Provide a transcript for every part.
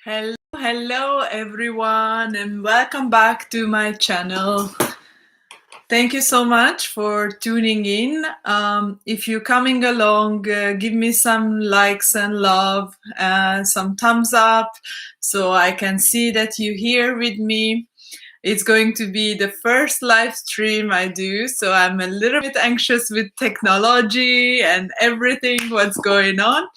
Hello everyone, and welcome back to my channel. Thank you so much for tuning in. If you're coming along, give me some likes and love, some thumbs up, so I can see that you're here with me. It's going to be the first live stream I do, so I'm a little bit anxious with technology and everything what's going on.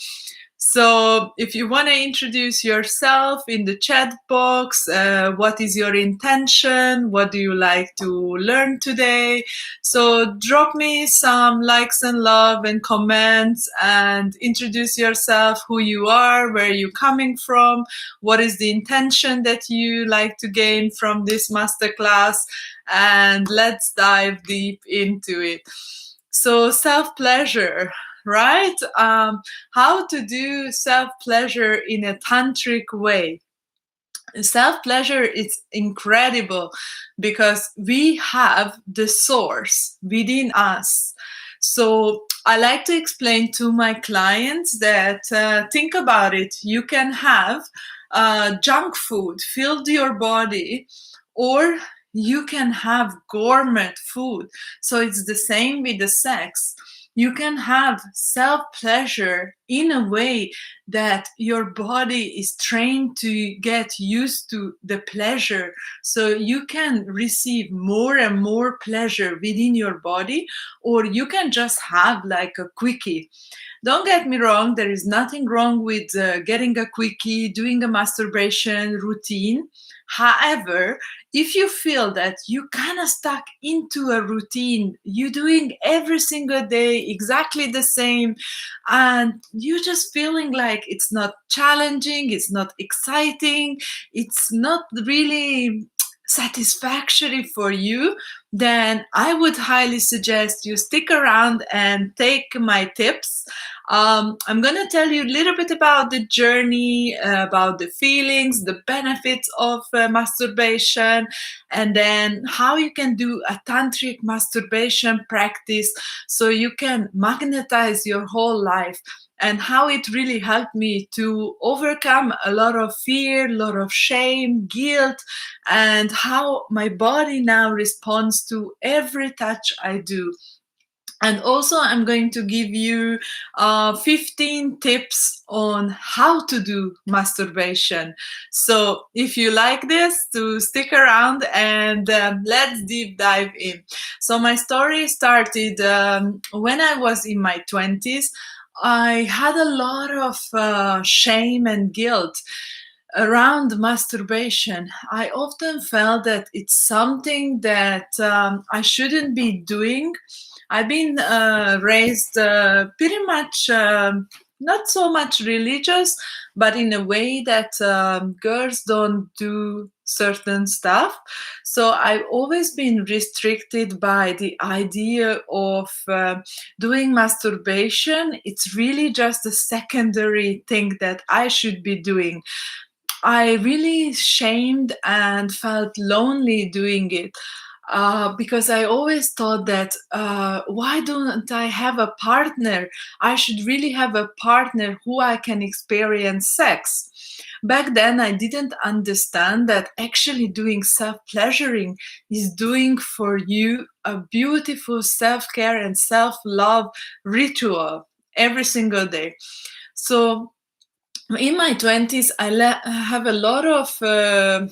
So if you want to introduce yourself in the chat box, what is your intention? What do you like to learn today? So drop me some likes and love and comments and introduce yourself, who you are, where you're coming from, what is the intention that you like to gain from this masterclass, and let's dive deep into it. So self-pleasure, right? How to do self-pleasure in a tantric way. Self-pleasure is incredible because we have the source within us. So I like to explain to my clients that think about it. You can have junk food filled your body, or you can have gourmet food. So it's the same with the sex. You can have self-pleasure in a way that your body is trained to get used to the pleasure. So you can receive more and more pleasure within your body, or you can just have like a quickie. Don't get me wrong, there is nothing wrong with getting a quickie, doing a masturbation routine. However, if you feel that you kind of stuck into a routine, you're doing every single day exactly the same, and you're just feeling like it's not challenging, it's not exciting, it's not really satisfactory for you, then I would highly suggest you stick around and take my tips. I'm going to tell you a little bit about the journey, about the feelings, the benefits of masturbation, and then how you can do a tantric masturbation practice so you can magnetize your whole life, and how it really helped me to overcome a lot of fear, a lot of shame, guilt, and how my body now responds to every touch I do. And also, I'm going to give you 15 tips on how to do masturbation. So if you like this, to stick around and let's deep dive in. So my story started when I was in my 20s. I had a lot of shame and guilt around masturbation. I often felt that it's something that I shouldn't be doing. I've been raised pretty much not so much religious, but in a way that girls don't do certain stuff. So I've always been restricted by the idea of doing masturbation. It's really just a secondary thing that I should be doing. I really shamed and felt lonely doing it. Because I always thought that why don't I have a partner? I should really have a partner who I can experience sex. Back then, I didn't understand that actually doing self-pleasuring is doing for you a beautiful self-care and self-love ritual every single day. So in my 20s, have a lot of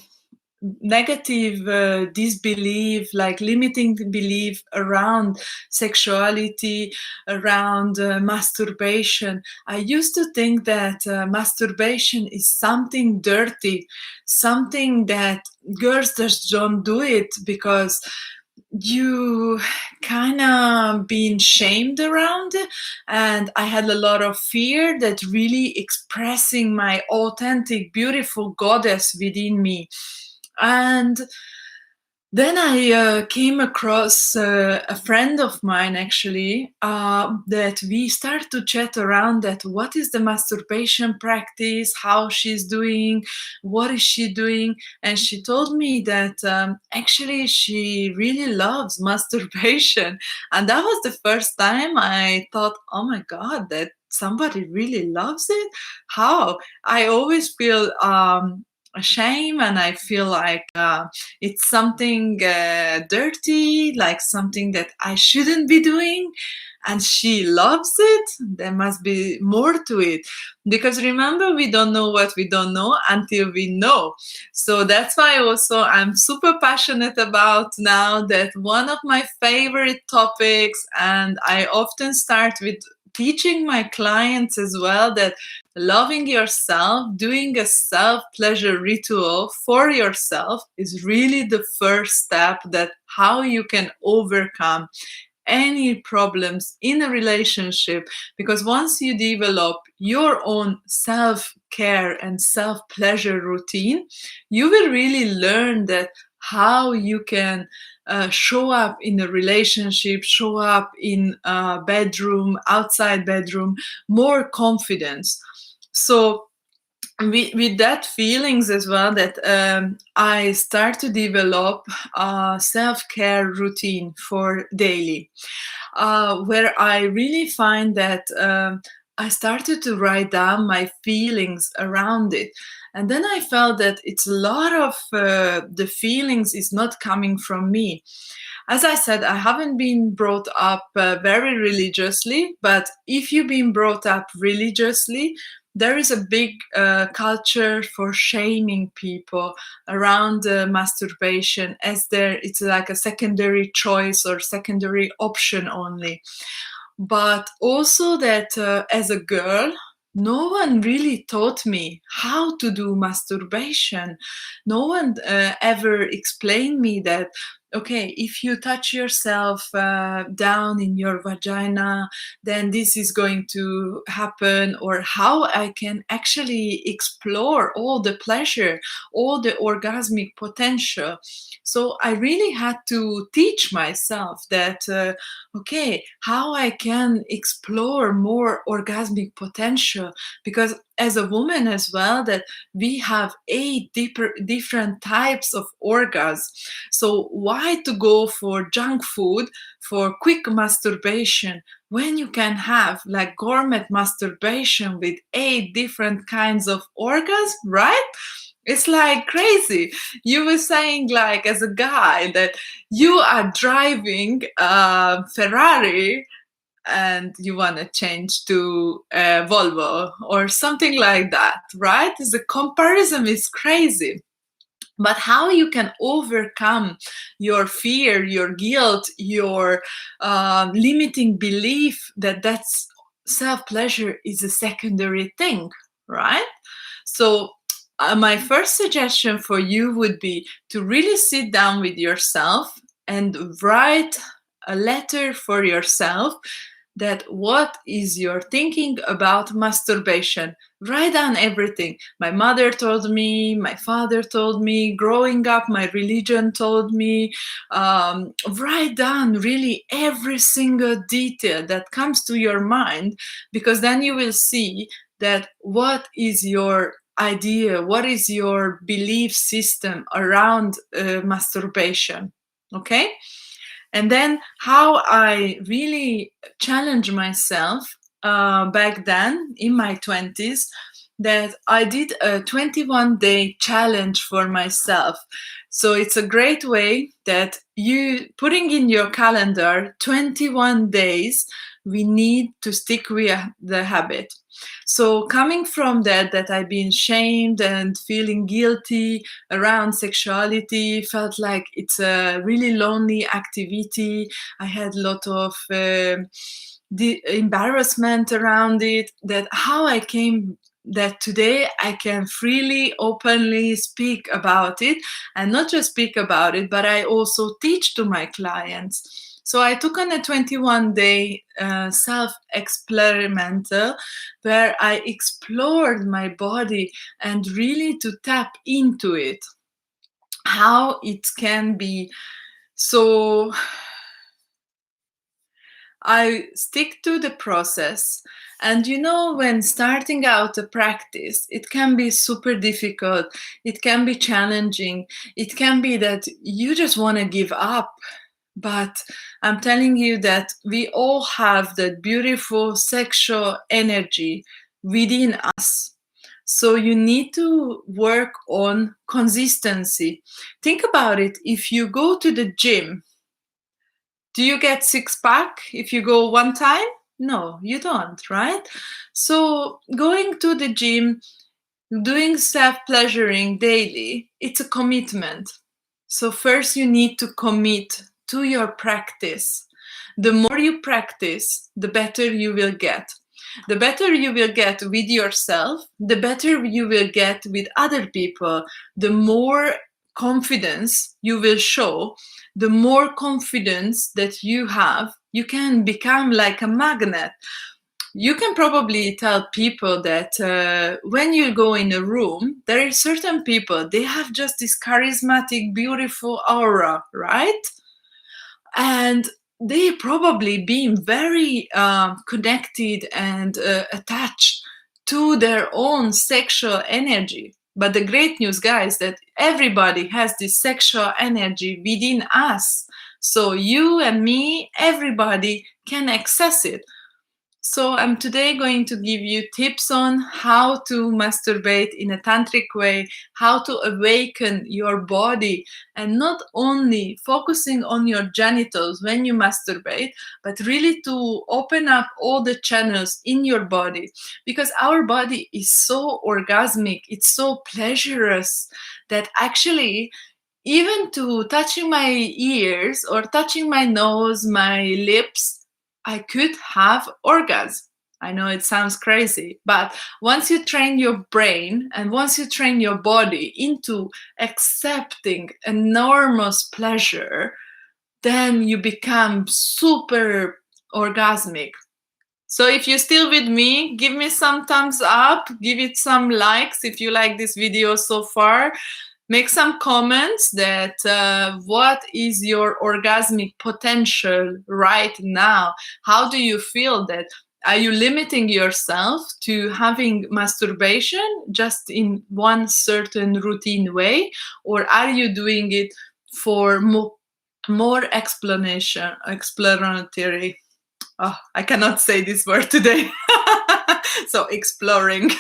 negative disbelief, like limiting belief around sexuality, around masturbation. I used to think that masturbation is something dirty, something that girls just don't do it because you kind of being shamed around it. And I had a lot of fear that really expressing my authentic, beautiful goddess within me. And then I came across a friend of mine, actually, that we start to chat around that what is the masturbation practice, how she's doing, what is she doing. And she told me that actually she really loves masturbation. And that was the first time I thought, oh my God, somebody really loves it? How? I always feel shame, and I feel like it's something dirty, like something that I shouldn't be doing, and she loves it. There must be more to it, because remember, we don't know what we don't know until we know. So that's why also I'm super passionate about now that one of my favorite topics, and I often start with teaching my clients as well, that loving yourself, doing a self-pleasure ritual for yourself is really the first step, that how you can overcome any problems in a relationship. Because once you develop your own self-care and self-pleasure routine, you will really learn that how you can show up in a relationship, show up in a bedroom, outside bedroom, more confidence. So with that feelings as well, that I start to develop a self-care routine for daily, where I really find that I started to write down my feelings around it. And then I felt that it's a lot of the feelings is not coming from me. As I said, I haven't been brought up very religiously, but if you've been brought up religiously, there is a big culture for shaming people around masturbation, as it's like a secondary choice or secondary option only. But also that as a girl, no one really taught me how to do masturbation. No one ever explained me that, okay, if you touch yourself down in your vagina, then this is going to happen, or how I can actually explore all the pleasure, all the orgasmic potential. So I really had to teach myself that, okay, how I can explore more orgasmic potential, because as a woman as well, that we have 8 different types of orgasms. So why to go for junk food, for quick masturbation, when you can have like gourmet masturbation with 8 different kinds of orgasms, right? It's like crazy. You were saying, like, as a guy, that you are driving a Ferrari and you want to change to a Volvo or something like that, right? The comparison is crazy. But how you can overcome your fear, your guilt, your limiting belief that that's self-pleasure is a secondary thing, right? So my first suggestion for you would be to really sit down with yourself and write a letter for yourself, that what is your thinking about masturbation. Write down everything. My mother told me, my father told me, growing up, my religion told me. Write down really every single detail that comes to your mind, because then you will see that what is your idea, what is your belief system around masturbation. Okay? And then how I really challenged myself back then in my 20s, that I did a 21-day challenge for myself. So it's a great way that you putting in your calendar 21 days, we need to stick with the habit. So coming from that I've been shamed and feeling guilty around sexuality, felt like it's a really lonely activity. I had a lot of the embarrassment around it, that how I came that today I can freely, openly speak about it, and not just speak about it, but I also teach to my clients. So I took on a 21-day self-experimental, where I explored my body and really to tap into it, how it can be. So I stick to the process. And when starting out a practice, it can be super difficult. It can be challenging. It can be that you just want to give up. But I'm telling you that we all have that beautiful sexual energy within us. So you need to work on consistency. Think about it. If you go to the gym, do you get six pack if you go one time? No, you don't, right? So going to the gym, doing self-pleasuring daily, it's a commitment. So first you need to commit to your practice. The more you practice, the better you will get. The better you will get with yourself, the better you will get with other people. The more confidence you will show, the more confidence that you have, you can become like a magnet. You can probably tell people that when you go in a room, there are certain people, they have just this charismatic, beautiful aura, right? And they probably been very connected and attached to their own sexual energy. But the great news, guys, that everybody has this sexual energy within us. So you and me, everybody can access it. So I'm today going to give you tips on how to masturbate in a tantric way, how to awaken your body, and not only focusing on your genitals when you masturbate, but really to open up all the channels in your body, because our body is so orgasmic, it's so pleasurous that actually even to touching my ears or touching my nose, my lips, I could have orgasm. I know it sounds crazy, but once you train your brain and once you train your body into accepting enormous pleasure, then you become super orgasmic. So if you're still with me, give me some thumbs up, give it some likes if you like this video so far. Make some comments that what is your orgasmic potential right now? How do you feel that? Are you limiting yourself to having masturbation just in one certain routine way? Or are you doing it for more explanatory? Oh, I cannot say this word today. So exploring.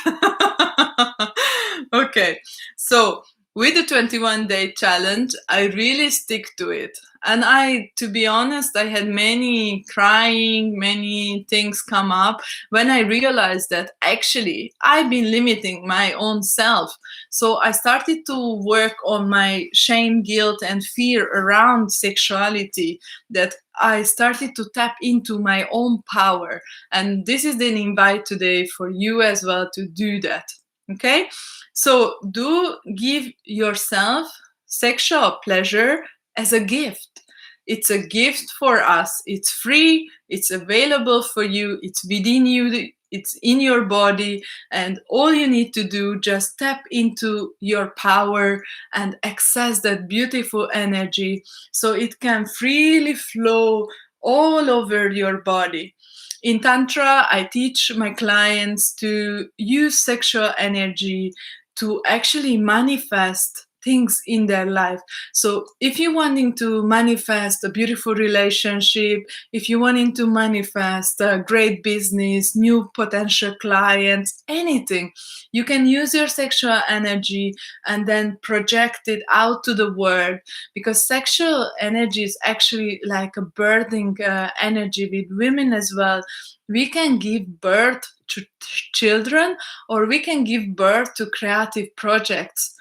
Okay, so with the 21-day challenge, I really stick to it. And to be honest, I had many crying, many things come up when I realized that actually I've been limiting my own self. So I started to work on my shame, guilt, and fear around sexuality, that I started to tap into my own power. And this is an invite today for you as well to do that. Okay? So do give yourself sexual pleasure as a gift. It's a gift for us. It's free. It's available for you. It's within you. It's in your body. And all you need to do, just tap into your power and access that beautiful energy so it can freely flow all over your body. In Tantra, I teach my clients to use sexual energy to actually manifest things in their life. So if you're wanting to manifest a beautiful relationship, if you're wanting to manifest a great business, new potential clients, anything, you can use your sexual energy and then project it out to the world, because sexual energy is actually like a birthing energy with women as well. We can give birth to children, or we can give birth to creative projects.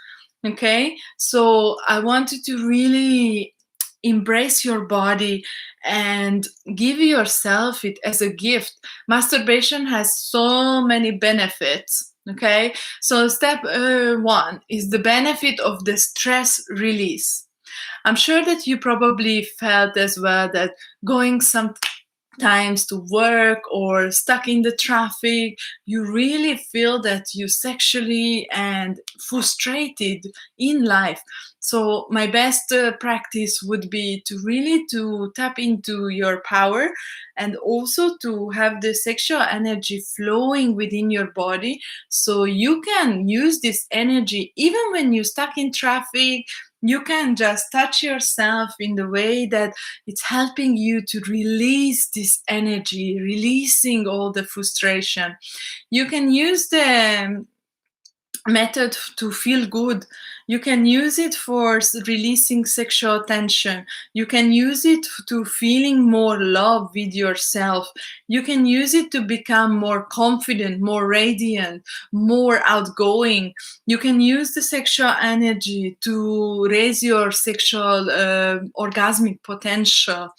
Okay, so I want you to really embrace your body and give yourself it as a gift. Masturbation has so many benefits. Okay, so step one is the benefit of the stress release. I'm sure that you probably felt as well that going sometimes to work or stuck in the traffic, you really feel that you sexually and frustrated in life. So my best practice would be to really to tap into your power and also to have the sexual energy flowing within your body, so you can use this energy even when you're stuck in traffic, you can just touch yourself in the way that it's helping you to release this energy, releasing all the frustration. You can use the method to feel good. You can use it for releasing sexual tension. You can use it to feeling more love with yourself. You can use it to become more confident, more radiant, more outgoing. You can use the sexual energy to raise your sexual orgasmic potential.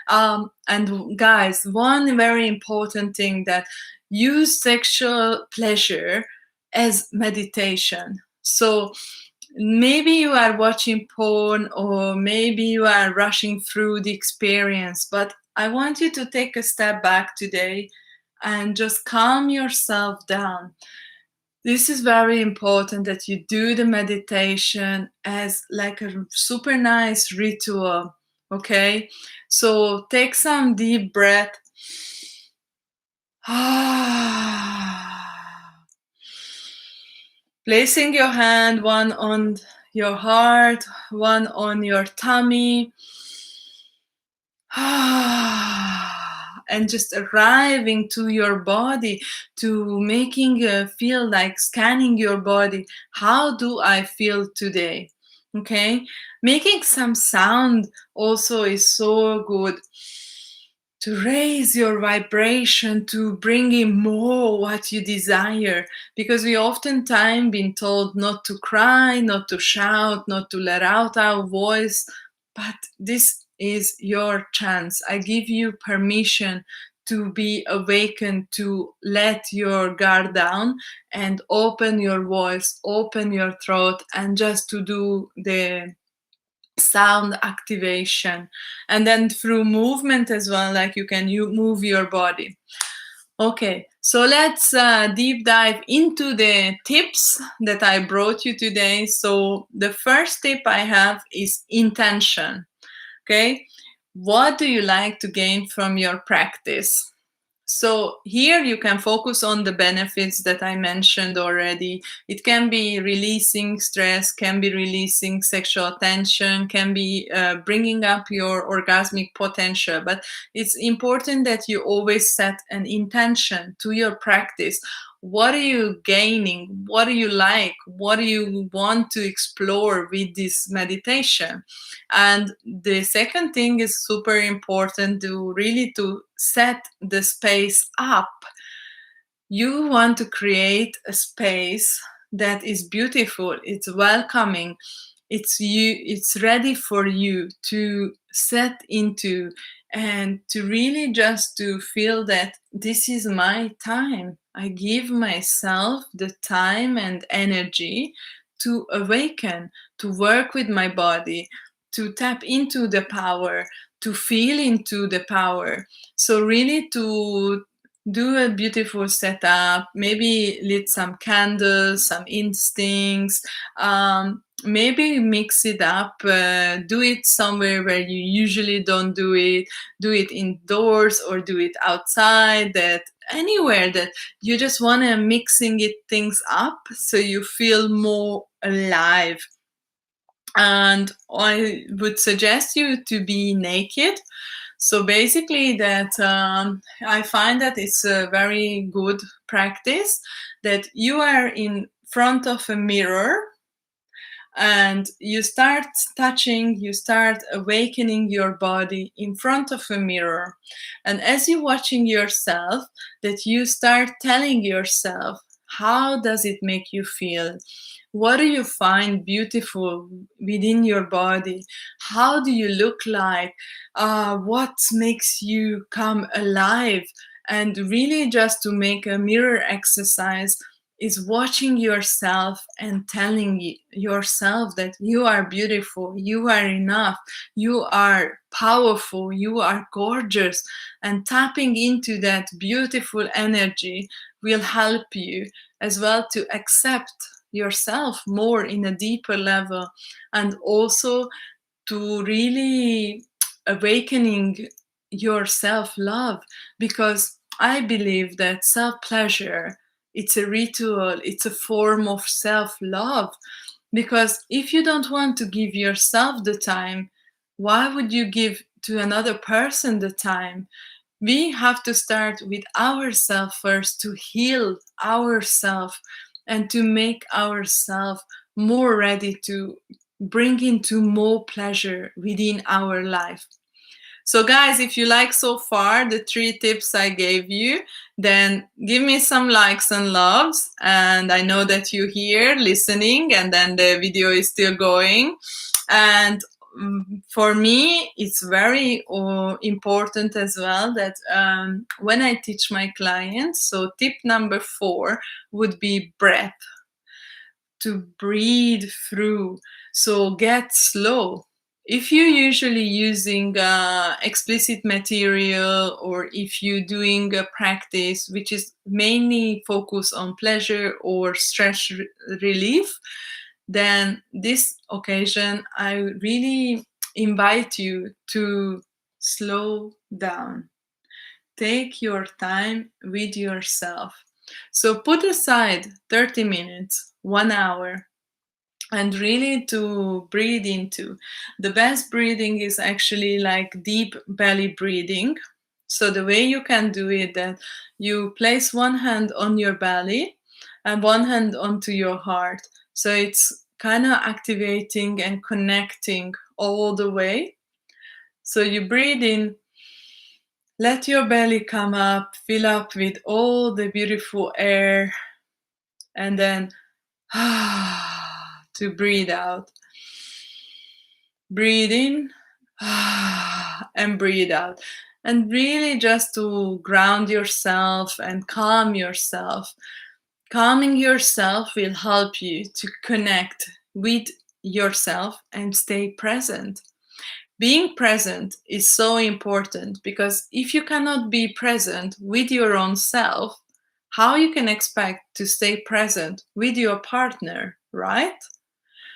And guys, one very important thing, that use sexual pleasure as meditation. So maybe you are watching porn, or maybe you are rushing through the experience, but I want you to take a step back today and just calm yourself down. This is very important, that you do the meditation as like a super nice ritual. Okay, so take some deep breath. Placing your hand, one on your heart, one on your tummy, and just arriving to your body, to making feel like scanning your body. How do I feel today? Okay, making some sound also is so good to raise your vibration, to bring in more what you desire, because we oftentimes been told not to cry, not to shout, not to let out our voice, but this is your chance. I give you permission to be awakened, to let your guard down and open your voice, open your throat, and just to do the sound activation. And then through movement as well, like you can move your body. Okay, so let's deep dive into the tips that I brought you today. So the first tip I have is intention. Okay, what do you like to gain from your practice? So here you can focus on the benefits that I mentioned already. It can be releasing stress, can be releasing sexual tension, can be bringing up your orgasmic potential. But it's important that you always set an intention to your practice. What are you gaining? What do you like? What do you want to explore with this meditation? And the second thing is super important, to really to set the space up. You want to create a space that is beautiful, it's welcoming, it's ready for you to set into, and to really just to feel that this is my time. I give myself the time and energy to awaken, to work with my body, to tap into the power, to feel into the power. So really to do a beautiful setup, maybe lit some candles, some instincts, maybe mix it up, do it somewhere where you usually don't do it indoors or do it outside, that anywhere that you just want to mixing it things up so you feel more alive. And I would suggest you to be naked. So basically that I find that it's a very good practice that you are in front of a mirror and you start touching, you start awakening your body in front of a mirror. And as you're watching yourself, that you start telling yourself, how does it make you feel? What do you find beautiful within your body? How do you look like? What makes you come alive? And really just to make a mirror exercise is watching yourself and telling yourself that you are beautiful, you are enough, you are powerful, you are gorgeous. And tapping into that beautiful energy will help you as well to accept yourself more in a deeper level, and also to really awakening your self-love, because I believe that self-pleasure, it's a ritual, it's a form of self-love. Because if you don't want to give yourself the time, why would you give to another person the time? We have to start with ourselves first, to heal ourselves and to make ourselves more ready to bring into more pleasure within our life. So, guys, if you like so far the 3 tips I gave you, then give me some likes and loves. And I know that you're here listening, and then the video is still going. And for me, it's very important as well that when I teach my clients, so tip number 4 would be breath, to breathe through. So get slow. If you're usually using explicit material, or if you're doing a practice which is mainly focused on pleasure or stress relief, then this occasion I really invite you to slow down. Take your time with yourself. So put aside 30 minutes, 1 hour, and really to breathe into. The best breathing is actually like deep belly breathing. So the way you can do it, that you place one hand on your belly and one hand onto your heart. So it's kind of activating and connecting all the way. So you breathe in, let your belly come up, fill up with all the beautiful air, and then to breathe out. Breathe in and breathe out. And really just to ground yourself and calm yourself. Calming yourself will help you to connect with yourself and stay present. Being present is so important, because if you cannot be present with your own self, how you can expect to stay present with your partner, right?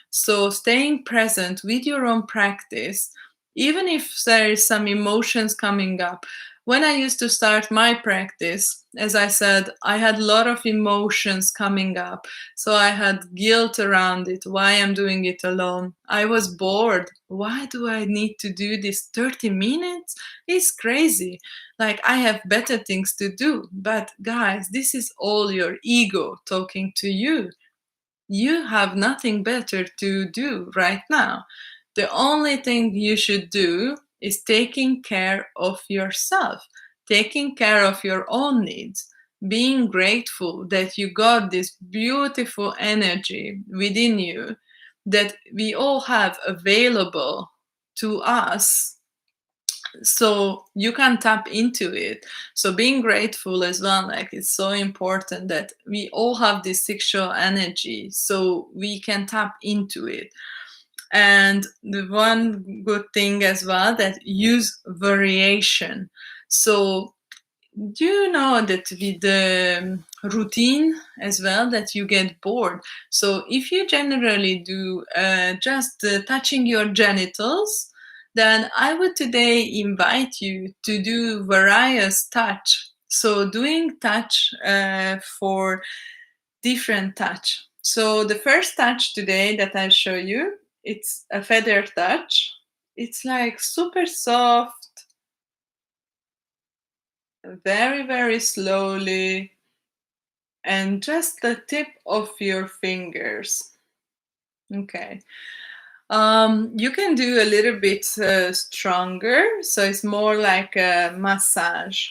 So staying present with your own practice, even if there is some emotions coming up. When I used to start my practice, as I said, I had a lot of emotions coming up. So I had guilt around it, why I'm doing it alone. I was bored. Why do I need to do this 30 minutes? It's crazy. Like, I have better things to do. But guys, this is all your ego talking to you. You have nothing better to do right now. The only thing you should do is taking care of yourself, taking care of your own needs, being grateful that you got this beautiful energy within you that we all have available to us, so you can tap into it. So being grateful as well, like, it's so important that we all have this sexual energy, so we can tap into it. And the one good thing as well, that use variation. So do you know that with the routine as well, that you get bored? So if you generally do just touching your genitals, then I would today invite you to do various touch. So doing touch for different touch. So the first touch today that I'll show you, it's a feather touch. It's like super soft, very, very slowly, and just the tip of your fingers. Okay. You can do a little bit stronger, so it's more like a massage.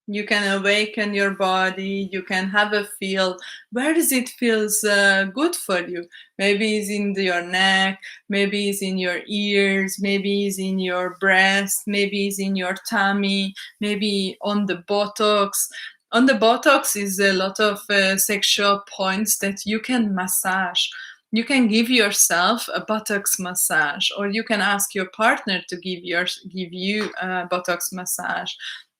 You can awaken your body. You can have a feel. Where does it feels good for you? Maybe it's in your neck. Maybe it's in your ears. Maybe it's in your breast. Maybe it's in your tummy. Maybe on the buttocks. On the buttocks is a lot of sexual points that you can massage. You can give yourself a buttocks massage, or you can ask your partner to give you a buttocks massage.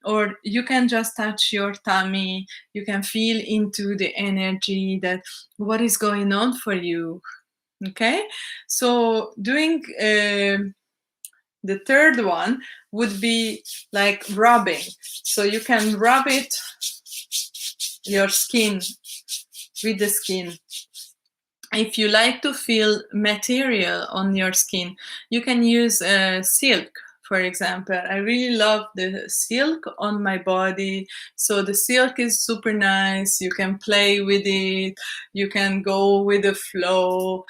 Or you can just touch your tummy. You can feel into the energy, that what is going on for you. Okay, so doing the third one would be like rubbing. So you can rub your skin with the skin, If you like to feel material on your skin, you can use silk, for example. I really love the silk on my body. So the silk is super nice. You can play with it. You can go with the flow.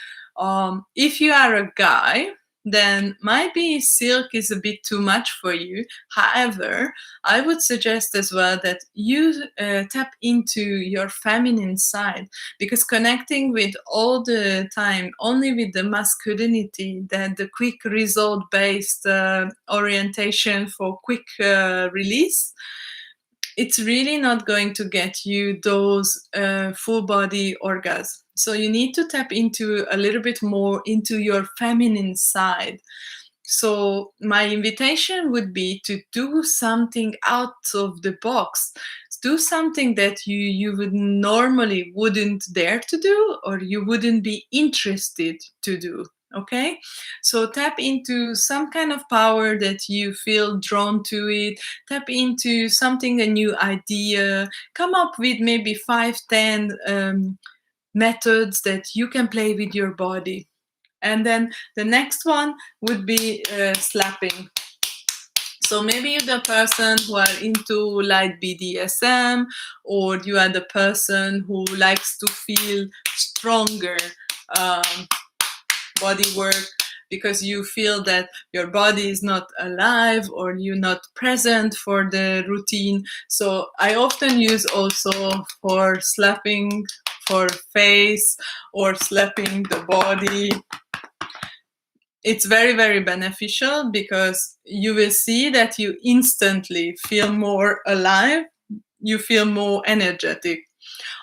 If you are a guy, then maybe silk is a bit too much for you. However, I would suggest as well that you tap into your feminine side, because connecting with all the time only with the masculinity, that the quick result based orientation for quick release, it's really not going to get you those full body orgasms. So you need to tap into a little bit more into your feminine side. So my invitation would be to do something out of the box. Do something that you would normally wouldn't dare to do, or you wouldn't be interested to do. Okay, so tap into some kind of power that you feel drawn to it. Tap into something, a new idea. Come up with maybe 5, 10 methods that you can play with your body. And then the next one would be slapping. So maybe you're the person who are into light BDSM, or you are the person who likes to feel stronger body work because you feel that your body is not alive or you're not present for the routine. So I often use also for slapping for face or slapping the body. It's very, very beneficial because you will see that you instantly feel more alive, you feel more energetic.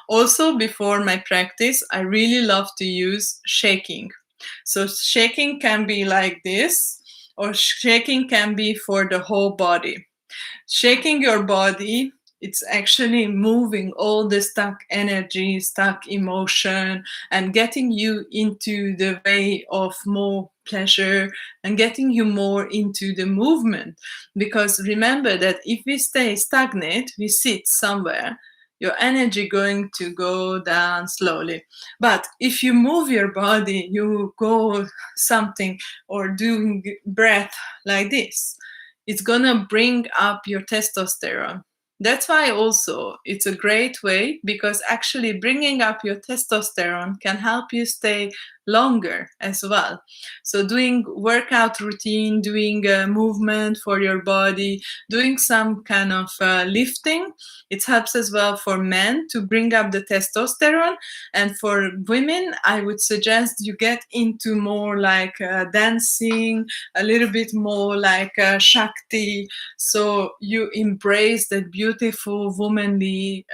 Also, before my practice, I really love to use shaking. So shaking can be like this, or shaking can be for the whole body. Shaking your body, it's actually moving all the stuck energy, stuck emotion, and getting you into the way of more pleasure and getting you more into the movement. Because remember that if we stay stagnant, we sit somewhere, your energy going to go down slowly. But if you move your body, you go something or doing breath like this, it's gonna bring up your testosterone. That's why also it's a great way, because actually bringing up your testosterone can help you stay longer as well. So doing workout routine, doing movement for your body, doing some kind of lifting, it helps as well for men to bring up the testosterone. And for women, I would suggest you get into more like dancing, a little bit more like Shakti. So you embrace that beautiful, womanly,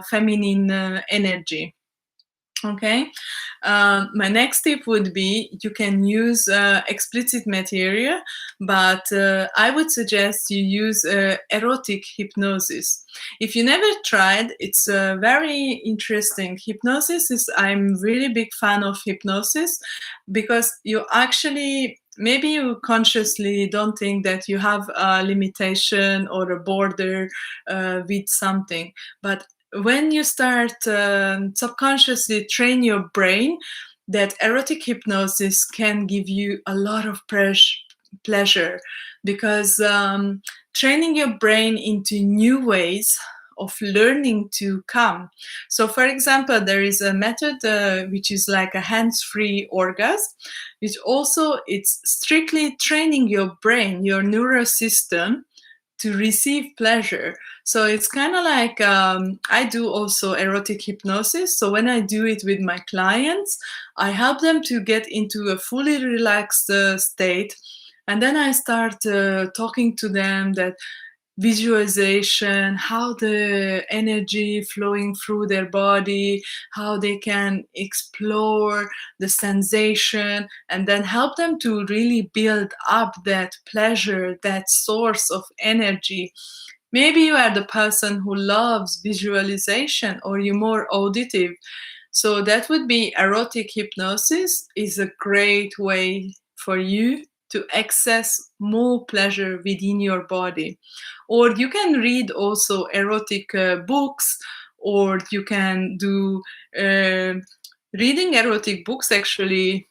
feminine energy. Okay. My next tip would be you can use explicit material, but I would suggest you use erotic hypnosis. If you never tried, it's a very interesting hypnosis. I'm really big fan of hypnosis because you actually, maybe you consciously don't think that you have a limitation or a border with something, but when you start subconsciously train your brain, that erotic hypnosis can give you a lot of pleasure, because training your brain into new ways of learning to come. So for example, there is a method which is like a hands-free orgasm, which also it's strictly training your brain, your neural system, to receive pleasure. So it's kind of like I do also erotic hypnosis. So when I do it with my clients, I help them to get into a fully relaxed state. And then I start talking to them that visualization, how the energy flowing through their body, how they can explore the sensation, and then help them to really build up that pleasure, that source of energy. Maybe you are the person who loves visualization, or you're more auditive. So that would be erotic hypnosis is a great way for you to access more pleasure within your body. Or you can read also erotic books, or you can do Reading erotic books, actually,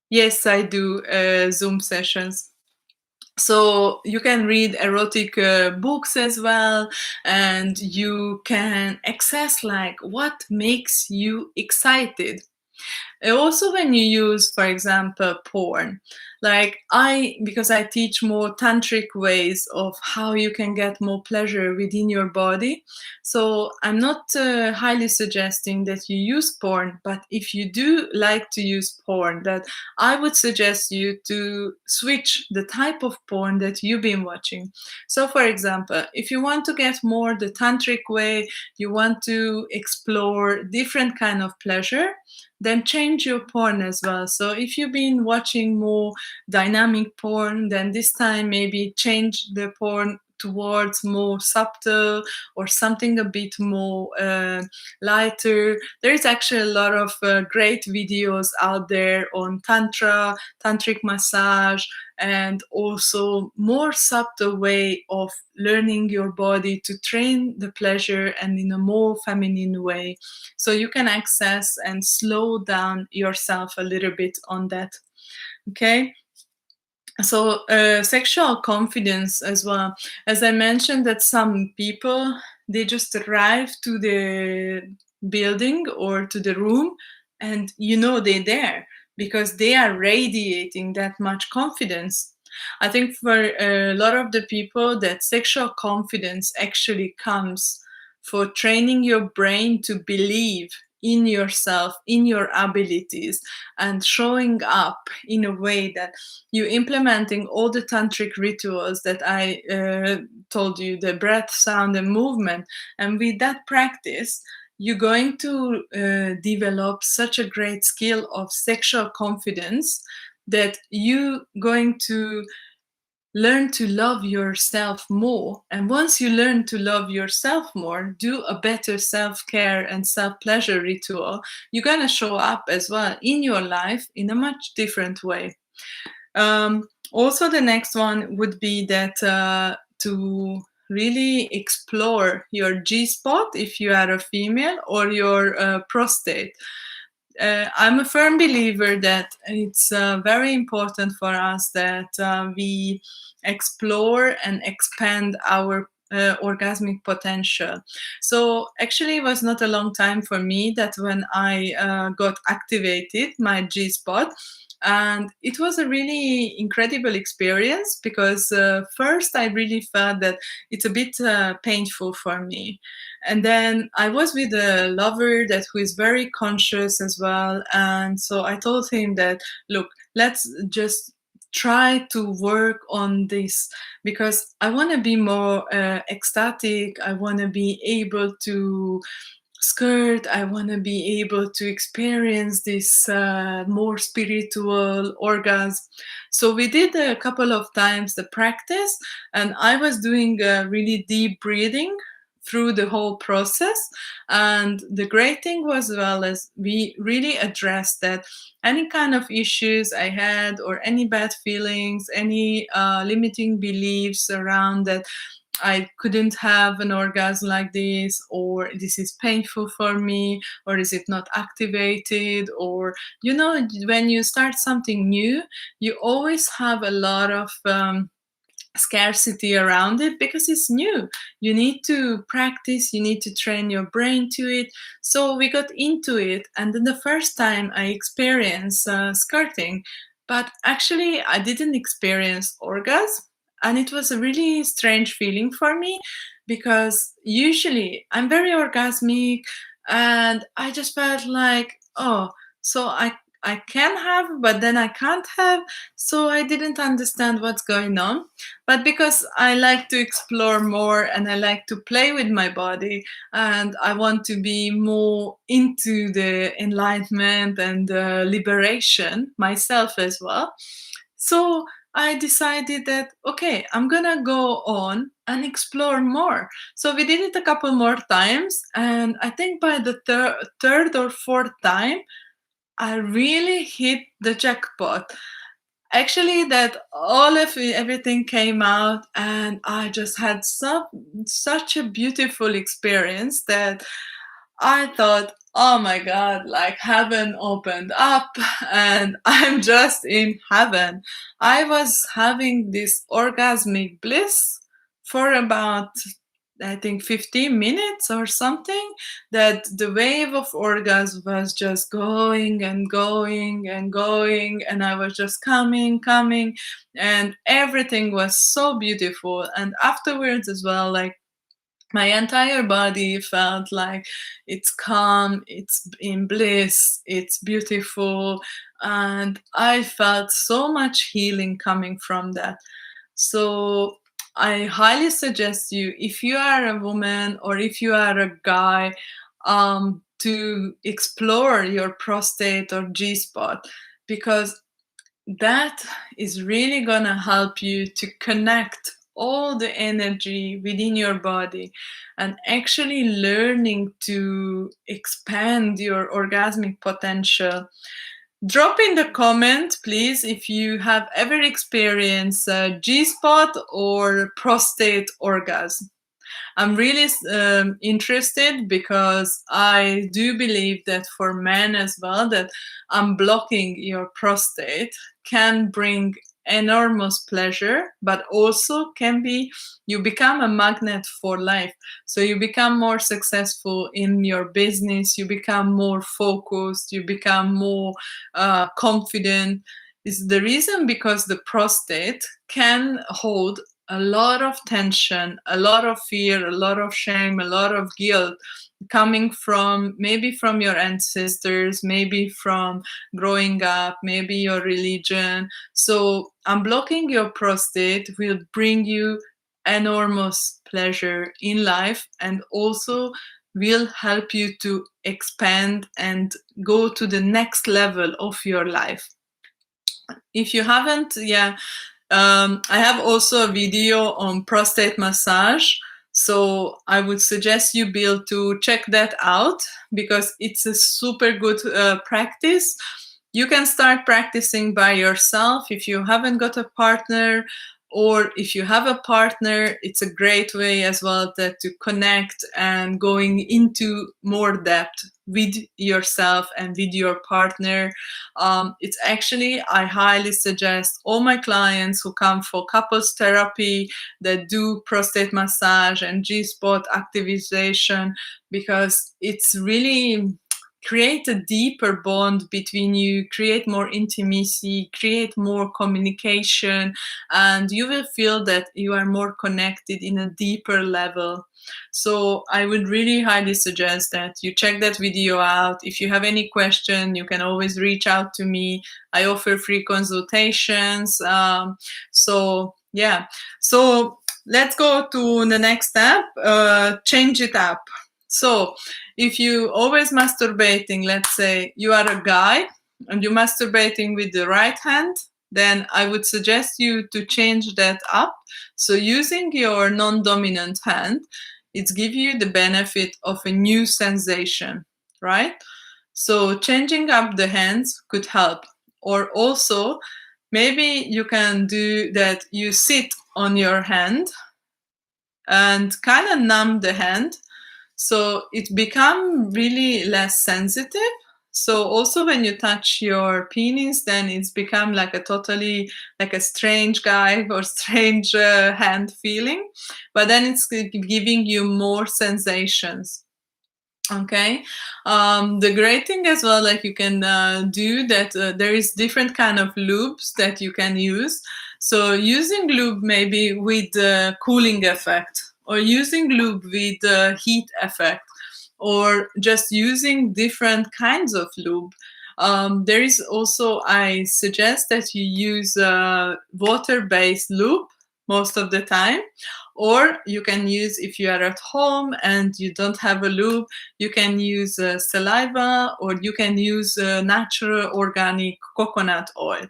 yes, I do Zoom sessions. So you can read erotic books as well, and you can access like what makes you excited. Also, when you use, for example, porn, like because I teach more tantric ways of how you can get more pleasure within your body. So I'm not highly suggesting that you use porn, but if you do like to use porn, that I would suggest you to switch the type of porn that you've been watching. So, for example, if you want to get more the tantric way, you want to explore different kind of pleasure, then change your porn as well. So if you've been watching more dynamic porn, then this time maybe change the porn towards more subtle or something a bit more lighter. There is actually a lot of great videos out there on tantric massage, and also more subtle way of learning your body to train the pleasure and in a more feminine way. So you can access and slow down yourself a little bit on that. Okay. So sexual confidence as well. As I mentioned, that some people, they just arrive to the building or to the room, and they're there because they are radiating that much confidence. I think for a lot of the people, that sexual confidence actually comes for training your brain to believe in yourself, in your abilities, and showing up in a way that you implementing all the tantric rituals that I told you, the breath, sound, and movement. And with that practice, you're going to develop such a great skill of sexual confidence that you're going to learn to love yourself more. And once you learn to love yourself more, do a better self-care and self-pleasure ritual, you're going to show up as well in your life in a much different way. Also, the next one would be that to really explore your G spot if you are a female, or your prostate. I'm a firm believer that it's very important for us that we explore and expand our orgasmic potential. So actually, it was not a long time for me that when I got activated my G spot, and it was a really incredible experience because first I really felt that it's a bit painful for me, and then I was with a lover that who is very conscious as well, and so I told him that, look, let's just try to work on this because I want to be more ecstatic. I want to be able to skirt. I want to be able to experience this more spiritual orgasm. So we did a couple of times the practice, and I was doing really deep breathing through the whole process. And the great thing was, well, as we really addressed that any kind of issues I had, or any bad feelings, any limiting beliefs around that I couldn't have an orgasm like this, or this is painful for me, or is it not activated, or when you start something new, you always have a lot of scarcity around it because it's new. You need to practice, you need to train your brain to it. So we got into it, and then the first time I experienced skirting, but actually I didn't experience orgasm, and it was a really strange feeling for me because usually I'm very orgasmic, and I just felt like, oh, so I can have, but then I can't have. So I didn't understand what's going on. But because I like to explore more and I like to play with my body, and I want to be more into the enlightenment and liberation myself as well. So I decided that, okay, I'm gonna go on and explore more. So we did it a couple more times, and I think by the third or fourth time, I really hit the jackpot. Actually, that all of everything came out, and I just had such a beautiful experience that I thought oh my God, like heaven opened up and I'm just in heaven. I was having this orgasmic bliss for about, I think, 15 minutes or something, that the wave of orgasm was just going and going and going, and I was just coming, and everything was so beautiful. And afterwards as well, like my entire body felt like it's calm, it's in bliss, it's beautiful, and I felt so much healing coming from that. So I highly suggest you, if you are a woman or if you are a guy, to explore your prostate or G spot, because that is really gonna help you to connect all the energy within your body and actually learning to expand your orgasmic potential. Drop in the comment, please, if you have ever experienced G-spot or prostate orgasm. I'm really interested, because I do believe that for men as well, that unblocking your prostate can bring enormous pleasure, but also can be, you become a magnet for life. So you become more successful in your business, you become more focused, you become more confident. Is the reason because the prostate can hold a lot of tension, a lot of fear, a lot of shame, a lot of guilt coming from maybe from your ancestors, maybe from growing up, maybe your religion. So unblocking your prostate will bring you enormous pleasure in life, and also will help you to expand and go to the next level of your life. If you haven't, I have also a video on prostate massage. So I would suggest you, Bill, to check that out, because it's a super good practice. You can start practicing by yourself if you haven't got a partner, or if you have a partner, it's a great way as well to connect and going into more depth with yourself and with your partner. It's actually, I highly suggest all my clients who come for couples therapy that do prostate massage and G-spot activation, because it's really create a deeper bond between you, create more intimacy, create more communication, and you will feel that you are more connected in a deeper level. So I would really highly suggest that you check that video out. If you have any question, you can always reach out to me. I offer free consultations. So let's go to the next step. Change it up. So if you always masturbating, let's say you are a guy and you're masturbating with the right hand, then I would suggest you to change that up. So using your non-dominant hand, it's give you the benefit of a new sensation, right? So changing up the hands could help. Or also, maybe you can do that, you sit on your hand and kind of numb the hand, so it become really less sensitive. So also when you touch your penis, then it's become like a totally, like a strange guy or strange hand feeling, but then it's giving you more sensations. Okay. The great thing as well, like you can do that, there is different kind of lubes that you can use. So using lube maybe with the cooling effect, or using lube with the heat effect, or just using different kinds of lube. There is also, I suggest that you use water-based lube most of the time, or you can use, if you are at home and you don't have a lube, you can use saliva, or you can use natural organic coconut oil.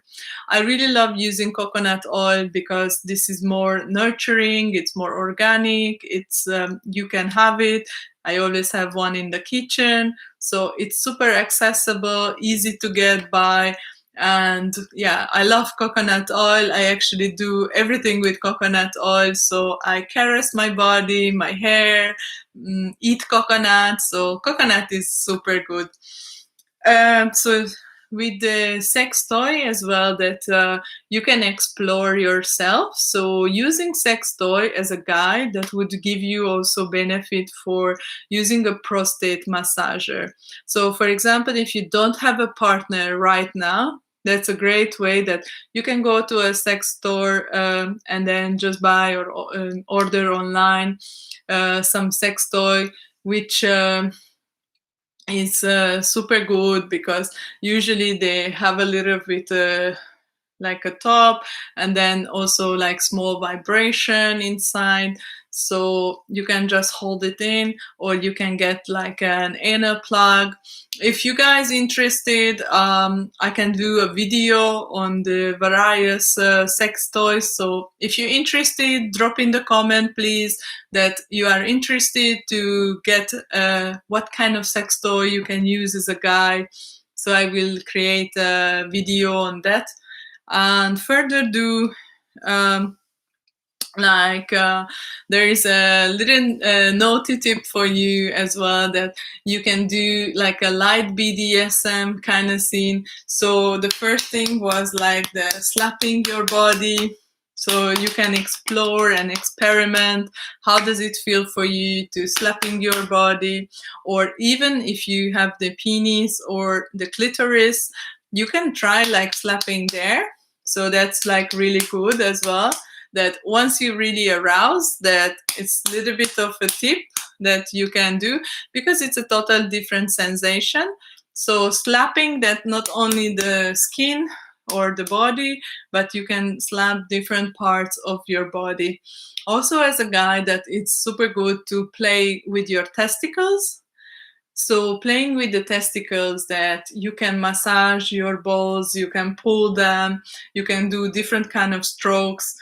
I really love using coconut oil because this is more nurturing, it's more organic, it's you can have it. I always have one in the kitchen, so it's super accessible, easy to get by, And yeah, I love coconut oil. I actually do everything with coconut oil. So I caress my body, my hair, eat coconut. So coconut is super good. So with the sex toy as well, that you can explore yourself. So using sex toy as a guide, that would give you also benefit for using a prostate massager. So for example, if you don't have a partner right now, that's a great way that you can go to a sex store and then just buy or order online some sex toy, which is super good, because usually they have a little bit like a top, and then also like small vibration inside, so you can just hold it in, or you can get like an anal plug. If you guys interested, I can do a video on the various sex toys. So if you're interested, drop in the comment please that you are interested to get what kind of sex toy you can use as a guide. So I will create a video on that. And further do there is a little naughty tip for you as well, that you can do like a light BDSM kind of scene. So the first thing was like the slapping your body, so you can explore and experiment. How does it feel for you to slapping your body? Or even if you have the penis or the clitoris, you can try like slapping there. So that's like really good as well, that once you really arouse, that it's a little bit of a tip that you can do, because it's a total different sensation. So slapping, that not only the skin or the body, but you can slap different parts of your body. Also as a guy, that it's super good to play with your testicles. So playing with the testicles, that you can massage your balls, you can pull them, you can do different kind of strokes.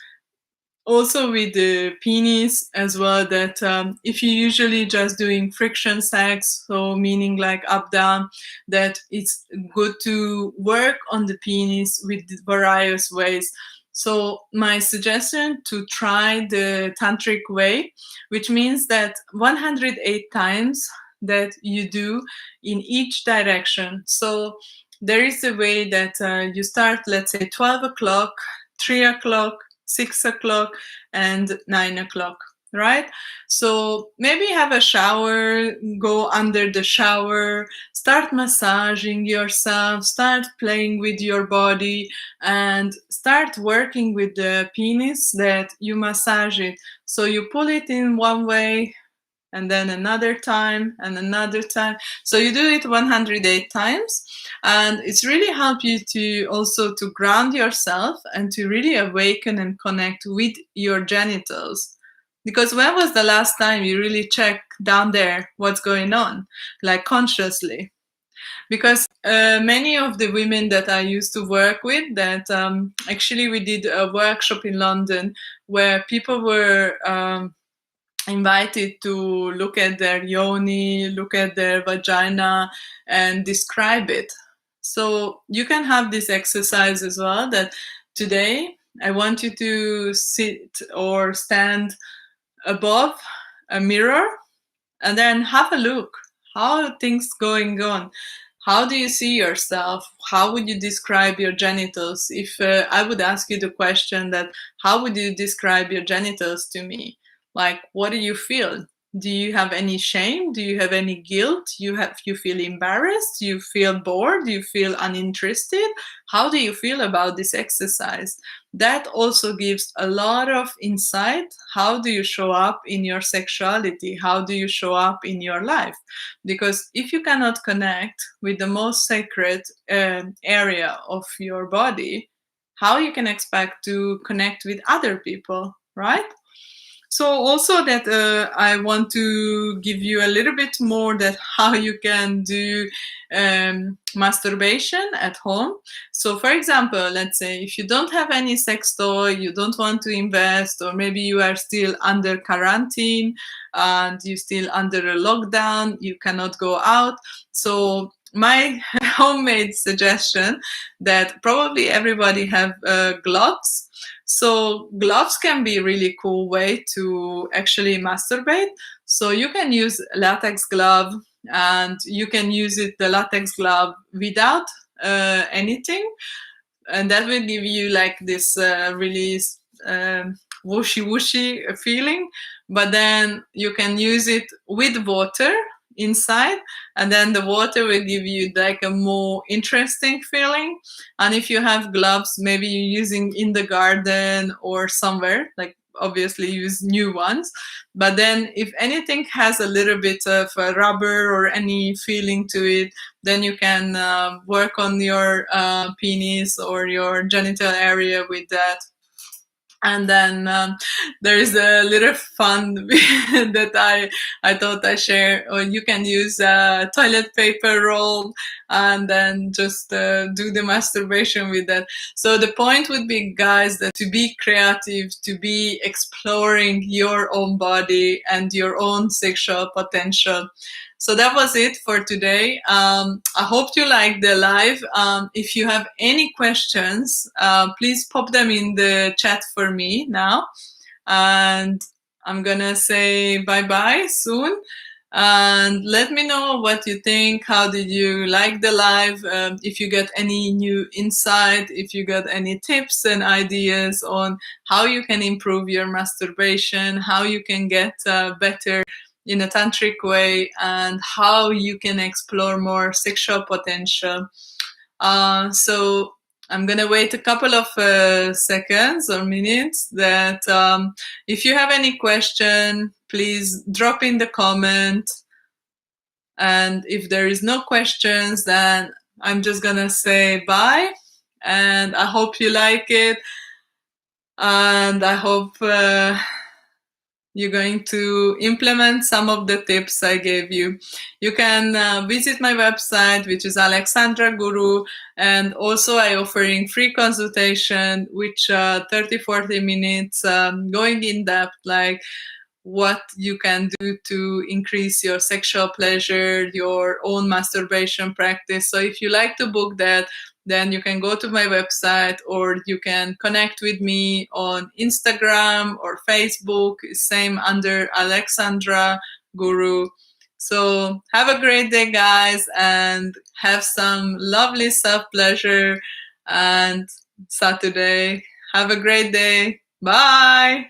Also with the penis as well, that if you're usually just doing friction sex, so meaning like up down, that it's good to work on the penis with various ways. So my suggestion to try the tantric way, which means that 108 times that you do in each direction. So there is a way that you start, let's say 12 o'clock, 3 o'clock, 6 o'clock, and 9 o'clock, right? So maybe have a shower, go under the shower, start massaging yourself, start playing with your body, and start working with the penis, that you massage it. So you pull it in one way, and then another time and another time. So you do it 108 times, and it's really help you to also to ground yourself and to really awaken and connect with your genitals. Because when was the last time you really check down there what's going on, like consciously? Because many of the women that I used to work with, that actually we did a workshop in London where people were invited to look at their yoni, look at their vagina, and describe it. So you can have this exercise as well, that today I want you to sit or stand above a mirror and then have a look. How are things going on? How do you see yourself? How would you describe your genitals? If I would ask you the question that, how would you describe your genitals to me? Like, what do you feel? Do you have any shame? Do you have any guilt? You feel embarrassed? Do you feel bored? Do you feel uninterested? How do you feel about this exercise? That also gives a lot of insight. How do you show up in your sexuality? How do you show up in your life? Because if you cannot connect with the most sacred area of your body, how you can expect to connect with other people, right? So also that I want to give you a little bit more that how you can do masturbation at home. So for example, let's say if you don't have any sex toy, you don't want to invest, or maybe you are still under quarantine and you're still under a lockdown, you cannot go out. So my homemade suggestion that probably everybody have gloves. So gloves can be a really cool way to actually masturbate. So you can use latex glove, and you can use the latex glove without anything, and that will give you like this really whooshy whooshy feeling. But then you can use it with water inside, and then the water will give you like a more interesting feeling. And if you have gloves, maybe you're using in the garden or somewhere, like obviously use new ones. But then if anything has a little bit of rubber or any feeling to it, then you can work on your penis or your genital area with that. And then there is a little fun that I thought I share. Or you can use toilet paper roll and then just do the masturbation with that. So the point would be, guys, that to be creative, to be exploring your own body and your own sexual potential. So that was it for today. I hope you liked the live. If you have any questions, please pop them in the chat for me now. And I'm gonna say bye-bye soon. And let me know what you think. How did you like the live? If you got any new insight, if you got any tips and ideas on how you can improve your masturbation, how you can get better in a tantric way, and how you can explore more sexual potential. So I'm gonna wait a couple of seconds or minutes that if you have any question, please drop in the comment. And if there is no questions, then I'm just gonna say bye. And I hope you like it. And I hope you're going to implement some of the tips I gave you. You can visit my website, which is Alexandra Guru, and also I offering free consultation, which 30-40 minutes going in depth, like what you can do to increase your sexual pleasure, your own masturbation practice. So if you like to book that, then you can go to my website, or you can connect with me on Instagram or Facebook, same under Alexandra Guru. So have a great day, guys, and have some lovely self-pleasure and Saturday. Have a great day. Bye.